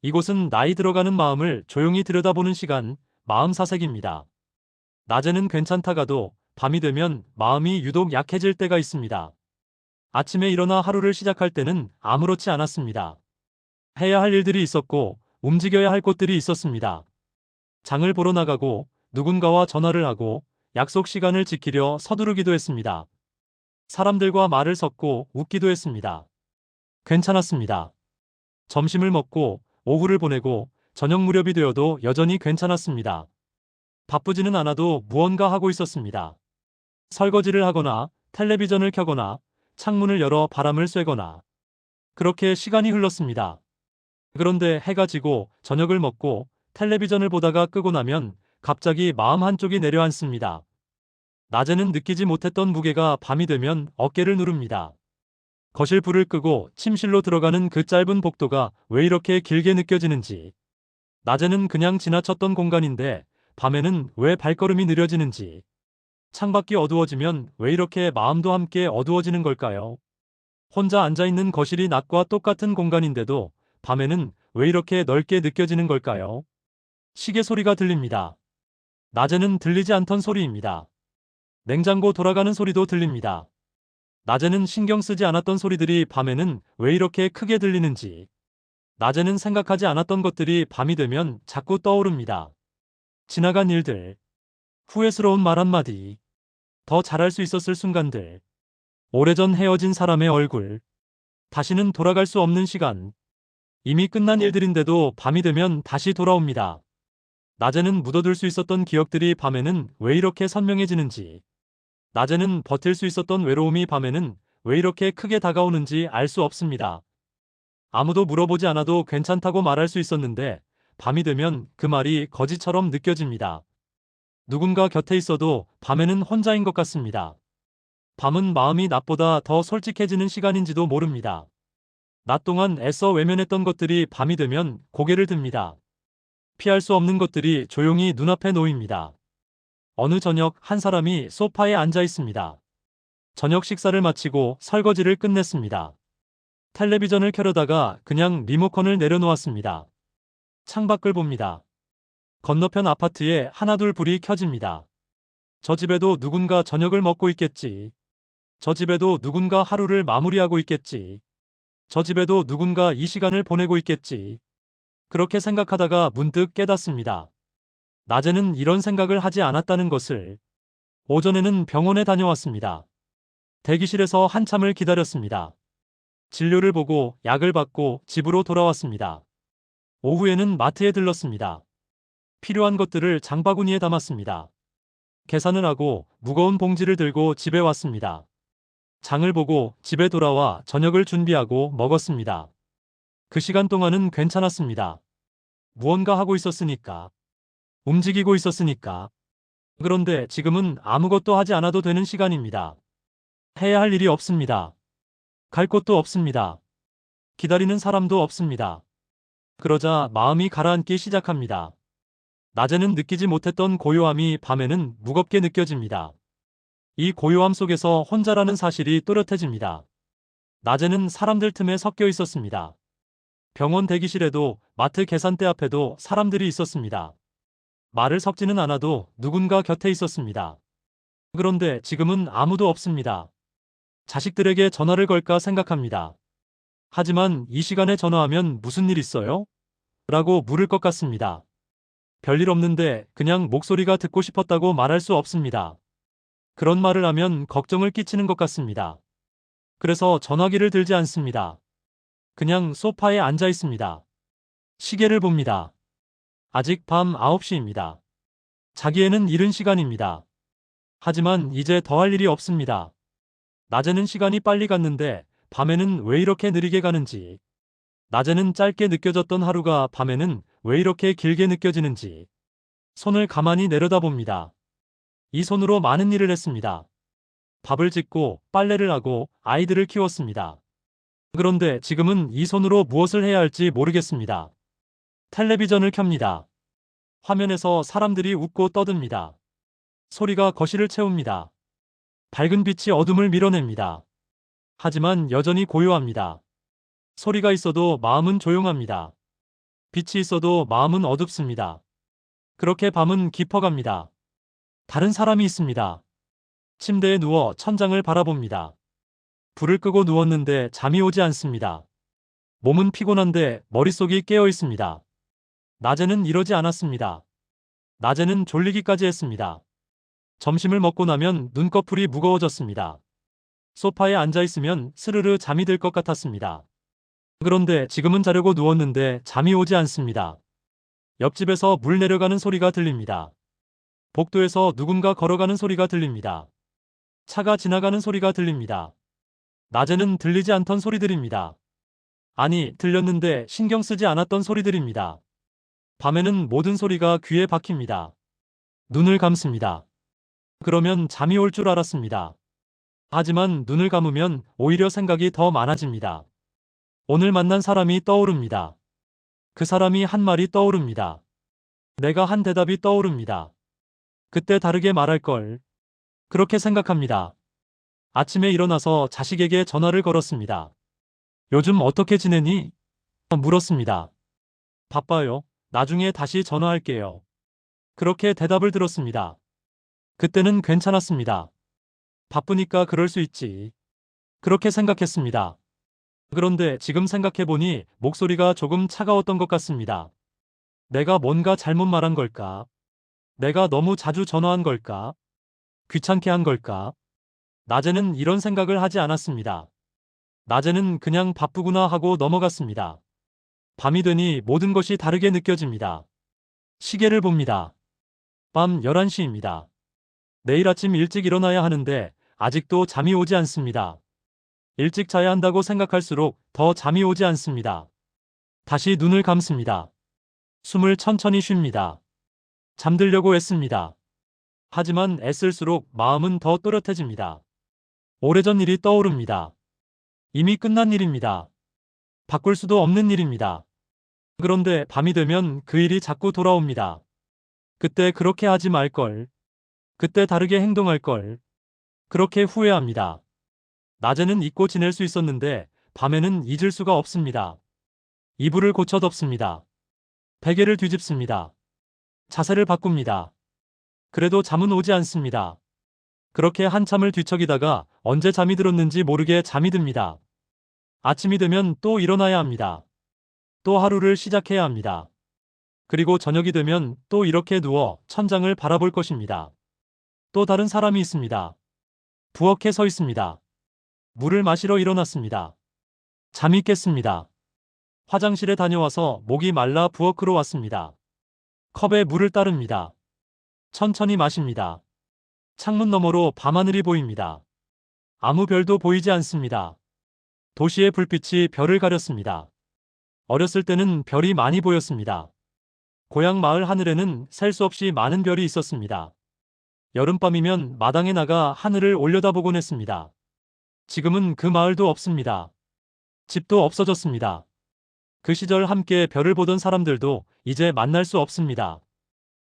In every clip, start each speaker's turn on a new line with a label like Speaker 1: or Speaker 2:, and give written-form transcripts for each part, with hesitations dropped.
Speaker 1: 이곳은 나이 들어가는 마음을 조용히 들여다보는 시간, 마음 사색입니다. 낮에는 괜찮다가도 밤이 되면 마음이 유독 약해질 때가 있습니다. 아침에 일어나 하루를 시작할 때는 아무렇지 않았습니다. 해야 할 일들이 있었고 움직여야 할 곳들이 있었습니다. 장을 보러 나가고 누군가와 전화를 하고 약속 시간을 지키려 서두르기도 했습니다. 사람들과 말을 섞고 웃기도 했습니다. 괜찮았습니다. 점심을 먹고 오후를 보내고 저녁 무렵이 되어도 여전히 괜찮았습니다. 바쁘지는 않아도 무언가 하고 있었습니다. 설거지를 하거나 텔레비전을 켜거나 창문을 열어 바람을 쐬거나 그렇게 시간이 흘렀습니다. 그런데 해가 지고 저녁을 먹고 텔레비전을 보다가 끄고 나면 갑자기 마음 한쪽이 내려앉습니다. 낮에는 느끼지 못했던 무게가 밤이 되면 어깨를 누릅니다. 거실 불을 끄고 침실로 들어가는 그 짧은 복도가 왜 이렇게 길게 느껴지는지, 낮에는 그냥 지나쳤던 공간인데 밤에는 왜 발걸음이 느려지는지, 창밖이 어두워지면 왜 이렇게 마음도 함께 어두워지는 걸까요? 혼자 앉아있는 거실이 낮과 똑같은 공간인데도 밤에는 왜 이렇게 넓게 느껴지는 걸까요? 시계 소리가 들립니다. 낮에는 들리지 않던 소리입니다. 냉장고 돌아가는 소리도 들립니다. 낮에는 신경 쓰지 않았던 소리들이 밤에는 왜 이렇게 크게 들리는지, 낮에는 생각하지 않았던 것들이 밤이 되면 자꾸 떠오릅니다. 지나간 일들, 후회스러운 말 한마디, 더 잘할 수 있었을 순간들, 오래전 헤어진 사람의 얼굴, 다시는 돌아갈 수 없는 시간, 이미 끝난 일들인데도 밤이 되면 다시 돌아옵니다. 낮에는 묻어둘 수 있었던 기억들이 밤에는 왜 이렇게 선명해지는지, 낮에는 버틸 수 있었던 외로움이 밤에는 왜 이렇게 크게 다가오는지 알 수 없습니다. 아무도 물어보지 않아도 괜찮다고 말할 수 있었는데 밤이 되면 그 말이 거짓처럼 느껴집니다. 누군가 곁에 있어도 밤에는 혼자인 것 같습니다. 밤은 마음이 낮보다 더 솔직해지는 시간인지도 모릅니다. 낮 동안 애써 외면했던 것들이 밤이 되면 고개를 듭니다. 피할 수 없는 것들이 조용히 눈앞에 놓입니다. 어느 저녁 한 사람이 소파에 앉아 있습니다. 저녁 식사를 마치고 설거지를 끝냈습니다. 텔레비전을 켜려다가 그냥 리모컨을 내려놓았습니다. 창밖을 봅니다. 건너편 아파트에 하나둘 불이 켜집니다. 저 집에도 누군가 저녁을 먹고 있겠지. 저 집에도 누군가 하루를 마무리하고 있겠지. 저 집에도 누군가 이 시간을 보내고 있겠지. 그렇게 생각하다가 문득 깨닫습니다. 낮에는 이런 생각을 하지 않았다는 것을. 오전에는 병원에 다녀왔습니다. 대기실에서 한참을 기다렸습니다. 진료를 보고 약을 받고 집으로 돌아왔습니다. 오후에는 마트에 들렀습니다. 필요한 것들을 장바구니에 담았습니다. 계산을 하고 무거운 봉지를 들고 집에 왔습니다. 장을 보고 집에 돌아와 저녁을 준비하고 먹었습니다. 그 시간 동안은 괜찮았습니다. 무언가 하고 있었으니까. 움직이고 있었으니까. 그런데 지금은 아무것도 하지 않아도 되는 시간입니다. 해야 할 일이 없습니다. 갈 곳도 없습니다. 기다리는 사람도 없습니다. 그러자 마음이 가라앉기 시작합니다. 낮에는 느끼지 못했던 고요함이 밤에는 무겁게 느껴집니다. 이 고요함 속에서 혼자라는 사실이 또렷해집니다. 낮에는 사람들 틈에 섞여 있었습니다. 병원 대기실에도 마트 계산대 앞에도 사람들이 있었습니다. 말을 섞지는 않아도 누군가 곁에 있었습니다. 그런데 지금은 아무도 없습니다. 자식들에게 전화를 걸까 생각합니다. 하지만 이 시간에 전화하면 무슨 일 있어요? 라고 물을 것 같습니다. 별일 없는데 그냥 목소리가 듣고 싶었다고 말할 수 없습니다. 그런 말을 하면 걱정을 끼치는 것 같습니다. 그래서 전화기를 들지 않습니다. 그냥 소파에 앉아 있습니다. 시계를 봅니다. 아직 밤 9시입니다. 자기에는 이른 시간입니다. 하지만 이제 더 할 일이 없습니다. 낮에는 시간이 빨리 갔는데 밤에는 왜 이렇게 느리게 가는지, 낮에는 짧게 느껴졌던 하루가 밤에는 왜 이렇게 길게 느껴지는지, 손을 가만히 내려다봅니다. 이 손으로 많은 일을 했습니다. 밥을 짓고 빨래를 하고 아이들을 키웠습니다. 그런데 지금은 이 손으로 무엇을 해야 할지 모르겠습니다. 텔레비전을 켭니다. 화면에서 사람들이 웃고 떠듭니다. 소리가 거실을 채웁니다. 밝은 빛이 어둠을 밀어냅니다. 하지만 여전히 고요합니다. 소리가 있어도 마음은 조용합니다. 빛이 있어도 마음은 어둡습니다. 그렇게 밤은 깊어갑니다. 다른 사람이 있습니다. 침대에 누워 천장을 바라봅니다. 불을 끄고 누웠는데 잠이 오지 않습니다. 몸은 피곤한데 머릿속이 깨어 있습니다. 낮에는 이러지 않았습니다. 낮에는 졸리기까지 했습니다. 점심을 먹고 나면 눈꺼풀이 무거워졌습니다. 소파에 앉아 있으면 스르르 잠이 들 것 같았습니다. 그런데 지금은 자려고 누웠는데 잠이 오지 않습니다. 옆집에서 물 내려가는 소리가 들립니다. 복도에서 누군가 걸어가는 소리가 들립니다. 차가 지나가는 소리가 들립니다. 낮에는 들리지 않던 소리들입니다. 아니, 들렸는데 신경 쓰지 않았던 소리들입니다. 밤에는 모든 소리가 귀에 박힙니다. 눈을 감습니다. 그러면 잠이 올 줄 알았습니다. 하지만 눈을 감으면 오히려 생각이 더 많아집니다. 오늘 만난 사람이 떠오릅니다. 그 사람이 한 말이 떠오릅니다. 내가 한 대답이 떠오릅니다. 그때 다르게 말할 걸. 그렇게 생각합니다. 아침에 일어나서 자식에게 전화를 걸었습니다. 요즘 어떻게 지내니? 물었습니다. 바빠요. 나중에 다시 전화할게요. 그렇게 대답을 들었습니다. 그때는 괜찮았습니다. 바쁘니까 그럴 수 있지. 그렇게 생각했습니다. 그런데 지금 생각해보니 목소리가 조금 차가웠던 것 같습니다. 내가 뭔가 잘못 말한 걸까? 내가 너무 자주 전화한 걸까? 귀찮게 한 걸까? 낮에는 이런 생각을 하지 않았습니다. 낮에는 그냥 바쁘구나 하고 넘어갔습니다. 밤이 되니 모든 것이 다르게 느껴집니다. 시계를 봅니다. 밤 11시입니다. 내일 아침 일찍 일어나야 하는데 아직도 잠이 오지 않습니다. 일찍 자야 한다고 생각할수록 더 잠이 오지 않습니다. 다시 눈을 감습니다. 숨을 천천히 쉽니다. 잠들려고 애씁니다. 하지만 애쓸수록 마음은 더 또렷해집니다. 오래전 일이 떠오릅니다. 이미 끝난 일입니다. 바꿀 수도 없는 일입니다. 그런데 밤이 되면 그 일이 자꾸 돌아옵니다. 그때 그렇게 하지 말걸. 그때 다르게 행동할걸. 그렇게 후회합니다. 낮에는 잊고 지낼 수 있었는데 밤에는 잊을 수가 없습니다. 이불을 고쳐 덮습니다. 베개를 뒤집습니다. 자세를 바꿉니다. 그래도 잠은 오지 않습니다. 그렇게 한참을 뒤척이다가 언제 잠이 들었는지 모르게 잠이 듭니다. 아침이 되면 또 일어나야 합니다. 또 하루를 시작해야 합니다. 그리고 저녁이 되면 또 이렇게 누워 천장을 바라볼 것입니다. 또 다른 사람이 있습니다. 부엌에 서 있습니다. 물을 마시러 일어났습니다. 잠이 깼습니다. 화장실에 다녀와서 목이 말라 부엌으로 왔습니다. 컵에 물을 따릅니다. 천천히 마십니다. 창문 너머로 밤하늘이 보입니다. 아무 별도 보이지 않습니다. 도시의 불빛이 별을 가렸습니다. 어렸을 때는 별이 많이 보였습니다. 고향 마을 하늘에는 셀 수 없이 많은 별이 있었습니다. 여름밤이면 마당에 나가 하늘을 올려다보곤 했습니다. 지금은 그 마을도 없습니다. 집도 없어졌습니다. 그 시절 함께 별을 보던 사람들도 이제 만날 수 없습니다.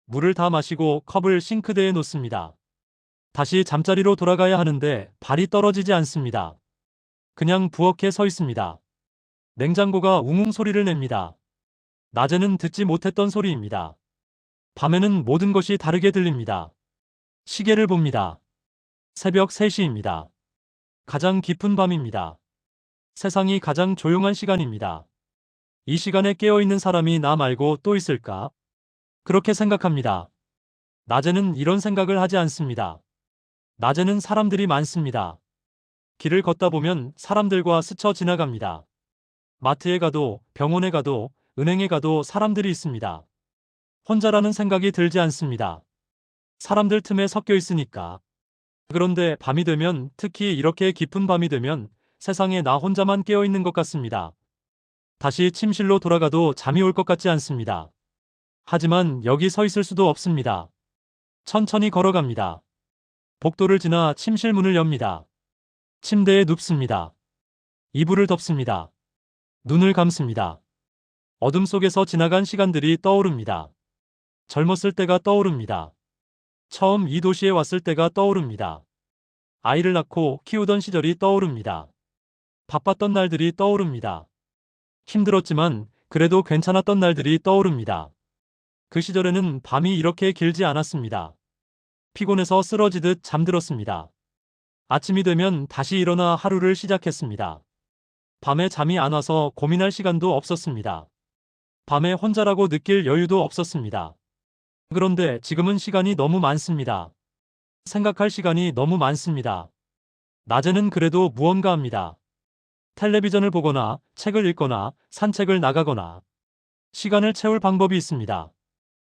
Speaker 1: 물을 다 마시고 컵을 싱크대에 놓습니다. 다시 잠자리로 돌아가야 하는데 발이 떨어지지 않습니다. 그냥 부엌에 서 있습니다. 냉장고가 웅웅 소리를 냅니다. 낮에는 듣지 못했던 소리입니다. 밤에는 모든 것이 다르게 들립니다. 시계를 봅니다. 새벽 3시입니다. 가장 깊은 밤입니다. 세상이 가장 조용한 시간입니다. 이 시간에 깨어있는 사람이 나 말고 또 있을까? 그렇게 생각합니다. 낮에는 이런 생각을 하지 않습니다. 낮에는 사람들이 많습니다. 길을 걷다 보면 사람들과 스쳐 지나갑니다. 마트에 가도, 병원에 가도, 은행에 가도 사람들이 있습니다. 혼자라는 생각이 들지 않습니다. 사람들 틈에 섞여 있으니까. 그런데 밤이 되면, 특히 이렇게 깊은 밤이 되면 세상에 나 혼자만 깨어 있는 것 같습니다. 다시 침실로 돌아가도 잠이 올 것 같지 않습니다. 하지만 여기 서 있을 수도 없습니다. 천천히 걸어갑니다. 복도를 지나 침실 문을 엽니다. 침대에 눕습니다. 이불을 덮습니다. 눈을 감습니다. 어둠 속에서 지나간 시간들이 떠오릅니다. 젊었을 때가 떠오릅니다. 처음 이 도시에 왔을 때가 떠오릅니다. 아이를 낳고 키우던 시절이 떠오릅니다. 바빴던 날들이 떠오릅니다. 힘들었지만 그래도 괜찮았던 날들이 떠오릅니다. 그 시절에는 밤이 이렇게 길지 않았습니다. 피곤해서 쓰러지듯 잠들었습니다. 아침이 되면 다시 일어나 하루를 시작했습니다. 밤에 잠이 안 와서 고민할 시간도 없었습니다. 밤에 혼자라고 느낄 여유도 없었습니다. 그런데 지금은 시간이 너무 많습니다. 생각할 시간이 너무 많습니다. 낮에는 그래도 무언가 합니다. 텔레비전을 보거나 책을 읽거나 산책을 나가거나 시간을 채울 방법이 있습니다.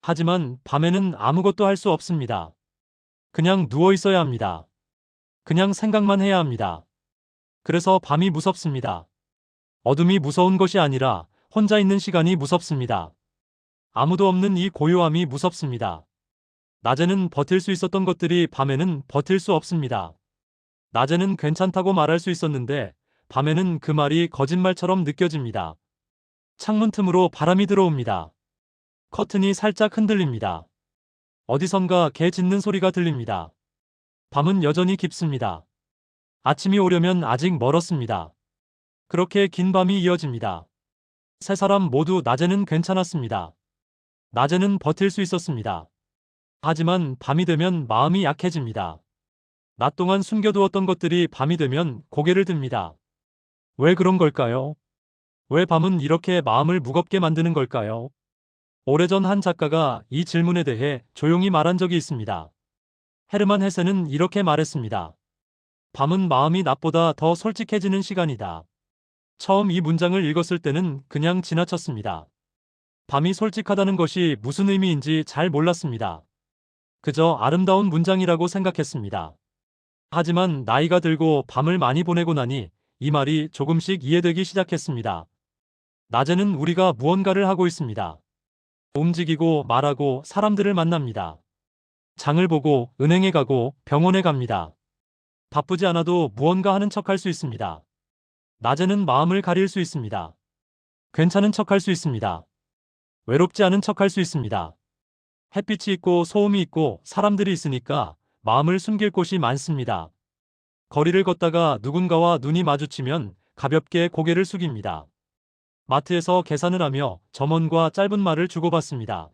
Speaker 1: 하지만 밤에는 아무것도 할 수 없습니다. 그냥 누워 있어야 합니다. 그냥 생각만 해야 합니다. 그래서 밤이 무섭습니다. 어둠이 무서운 것이 아니라 혼자 있는 시간이 무섭습니다. 아무도 없는 이 고요함이 무섭습니다. 낮에는 버틸 수 있었던 것들이 밤에는 버틸 수 없습니다. 낮에는 괜찮다고 말할 수 있었는데 밤에는 그 말이 거짓말처럼 느껴집니다. 창문 틈으로 바람이 들어옵니다. 커튼이 살짝 흔들립니다. 어디선가 개 짖는 소리가 들립니다. 밤은 여전히 깊습니다. 아침이 오려면 아직 멀었습니다. 그렇게 긴 밤이 이어집니다. 세 사람 모두 낮에는 괜찮았습니다. 낮에는 버틸 수 있었습니다. 하지만 밤이 되면 마음이 약해집니다. 낮 동안 숨겨두었던 것들이 밤이 되면 고개를 듭니다. 왜 그런 걸까요? 왜 밤은 이렇게 마음을 무겁게 만드는 걸까요? 오래전 한 작가가 이 질문에 대해 조용히 말한 적이 있습니다. 헤르만 헤세는 이렇게 말했습니다. 밤은 마음이 낮보다 더 솔직해지는 시간이다. 처음 이 문장을 읽었을 때는 그냥 지나쳤습니다. 밤이 솔직하다는 것이 무슨 의미인지 잘 몰랐습니다. 그저 아름다운 문장이라고 생각했습니다. 하지만 나이가 들고 밤을 많이 보내고 나니 이 말이 조금씩 이해되기 시작했습니다. 낮에는 우리가 무언가를 하고 있습니다. 움직이고 말하고 사람들을 만납니다. 장을 보고 은행에 가고 병원에 갑니다. 바쁘지 않아도 무언가 하는 척 할 수 있습니다. 낮에는 마음을 가릴 수 있습니다. 괜찮은 척 할 수 있습니다. 외롭지 않은 척 할 수 있습니다. 햇빛이 있고 소음이 있고 사람들이 있으니까 마음을 숨길 곳이 많습니다. 거리를 걷다가 누군가와 눈이 마주치면 가볍게 고개를 숙입니다. 마트에서 계산을 하며 점원과 짧은 말을 주고받습니다.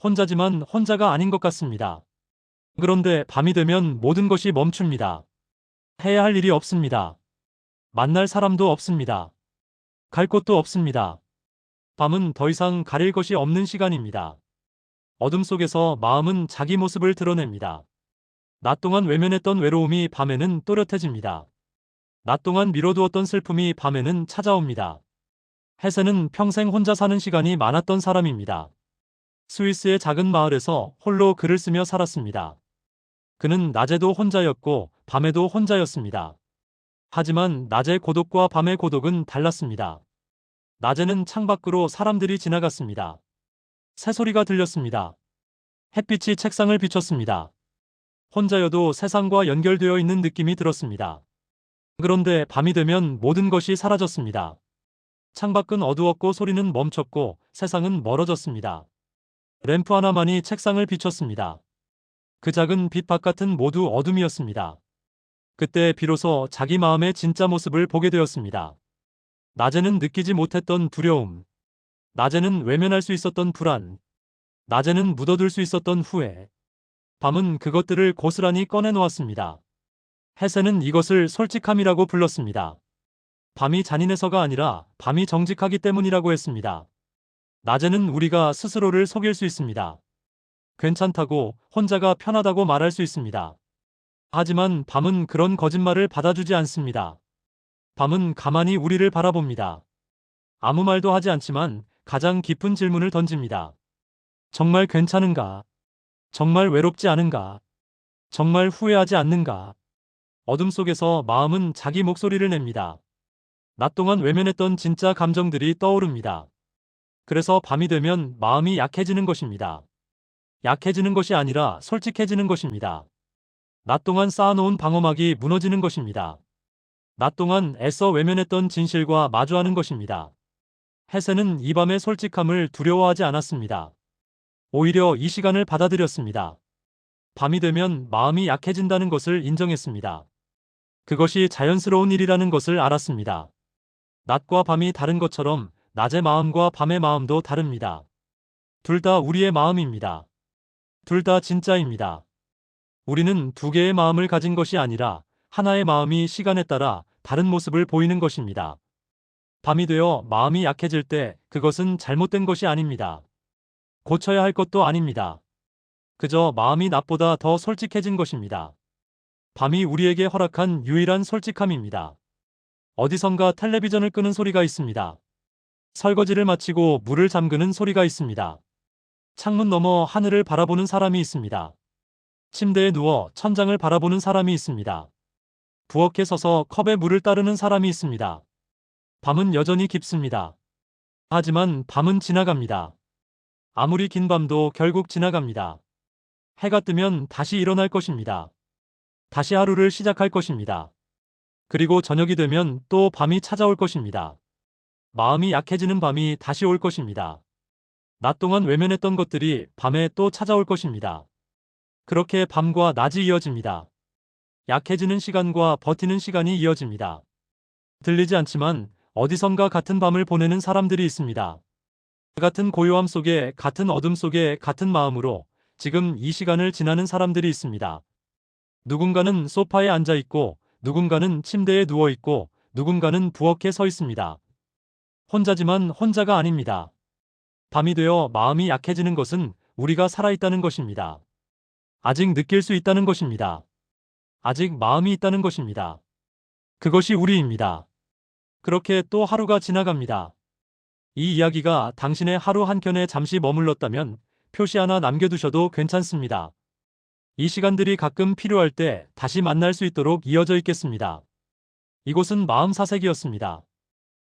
Speaker 1: 혼자지만 혼자가 아닌 것 같습니다. 그런데 밤이 되면 모든 것이 멈춥니다. 해야 할 일이 없습니다. 만날 사람도 없습니다. 갈 곳도 없습니다. 밤은 더 이상 가릴 것이 없는 시간입니다. 어둠 속에서 마음은 자기 모습을 드러냅니다. 낮 동안 외면했던 외로움이 밤에는 또렷해집니다. 낮 동안 미뤄두었던 슬픔이 밤에는 찾아옵니다. 헤세는 평생 혼자 사는 시간이 많았던 사람입니다. 스위스의 작은 마을에서 홀로 글을 쓰며 살았습니다. 그는 낮에도 혼자였고 밤에도 혼자였습니다. 하지만 낮의 고독과 밤의 고독은 달랐습니다. 낮에는 창밖으로 사람들이 지나갔습니다. 새소리가 들렸습니다. 햇빛이 책상을 비췄습니다. 혼자여도 세상과 연결되어 있는 느낌이 들었습니다. 그런데 밤이 되면 모든 것이 사라졌습니다. 창밖은 어두웠고 소리는 멈췄고 세상은 멀어졌습니다. 램프 하나만이 책상을 비췄습니다. 그 작은 빛 바깥은 모두 어둠이었습니다. 그때 비로소 자기 마음의 진짜 모습을 보게 되었습니다. 낮에는 느끼지 못했던 두려움, 낮에는 외면할 수 있었던 불안, 낮에는 묻어둘 수 있었던 후회. 밤은 그것들을 고스란히 꺼내놓았습니다. 헤세는 이것을 솔직함이라고 불렀습니다. 밤이 잔인해서가 아니라 밤이 정직하기 때문이라고 했습니다. 낮에는 우리가 스스로를 속일 수 있습니다. 괜찮다고, 혼자가 편하다고 말할 수 있습니다. 하지만 밤은 그런 거짓말을 받아주지 않습니다. 밤은 가만히 우리를 바라봅니다. 아무 말도 하지 않지만 가장 깊은 질문을 던집니다. 정말 괜찮은가? 정말 외롭지 않은가? 정말 후회하지 않는가? 어둠 속에서 마음은 자기 목소리를 냅니다. 낮 동안 외면했던 진짜 감정들이 떠오릅니다. 그래서 밤이 되면 마음이 약해지는 것입니다. 약해지는 것이 아니라 솔직해지는 것입니다. 낮 동안 쌓아놓은 방어막이 무너지는 것입니다. 낮 동안 애써 외면했던 진실과 마주하는 것입니다. 헤세는 이 밤의 솔직함을 두려워하지 않았습니다. 오히려 이 시간을 받아들였습니다. 밤이 되면 마음이 약해진다는 것을 인정했습니다. 그것이 자연스러운 일이라는 것을 알았습니다. 낮과 밤이 다른 것처럼 낮의 마음과 밤의 마음도 다릅니다. 둘 다 우리의 마음입니다. 둘 다 진짜입니다. 우리는 두 개의 마음을 가진 것이 아니라 하나의 마음이 시간에 따라 다른 모습을 보이는 것입니다. 밤이 되어 마음이 약해질 때 그것은 잘못된 것이 아닙니다. 고쳐야 할 것도 아닙니다. 그저 마음이 낮보다 더 솔직해진 것입니다. 밤이 우리에게 허락한 유일한 솔직함입니다. 어디선가 텔레비전을 끄는 소리가 있습니다. 설거지를 마치고 물을 잠그는 소리가 있습니다. 창문 너머 하늘을 바라보는 사람이 있습니다. 침대에 누워 천장을 바라보는 사람이 있습니다. 부엌에 서서 컵에 물을 따르는 사람이 있습니다. 밤은 여전히 깊습니다. 하지만 밤은 지나갑니다. 아무리 긴 밤도 결국 지나갑니다. 해가 뜨면 다시 일어날 것입니다. 다시 하루를 시작할 것입니다. 그리고 저녁이 되면 또 밤이 찾아올 것입니다. 마음이 약해지는 밤이 다시 올 것입니다. 낮 동안 외면했던 것들이 밤에 또 찾아올 것입니다. 그렇게 밤과 낮이 이어집니다. 약해지는 시간과 버티는 시간이 이어집니다. 들리지 않지만 어디선가 같은 밤을 보내는 사람들이 있습니다. 같은 고요함 속에, 같은 어둠 속에, 같은 마음으로 지금 이 시간을 지나는 사람들이 있습니다. 누군가는 소파에 앉아 있고, 누군가는 침대에 누워 있고, 누군가는 부엌에 서 있습니다. 혼자지만 혼자가 아닙니다. 밤이 되어 마음이 약해지는 것은 우리가 살아있다는 것입니다. 아직 느낄 수 있다는 것입니다. 아직 마음이 있다는 것입니다. 그것이 우리입니다. 그렇게 또 하루가 지나갑니다. 이 이야기가 당신의 하루 한켠에 잠시 머물렀다면 표시 하나 남겨두셔도 괜찮습니다. 이 시간들이 가끔 필요할 때 다시 만날 수 있도록 이어져 있겠습니다. 이곳은 마음 사색이었습니다.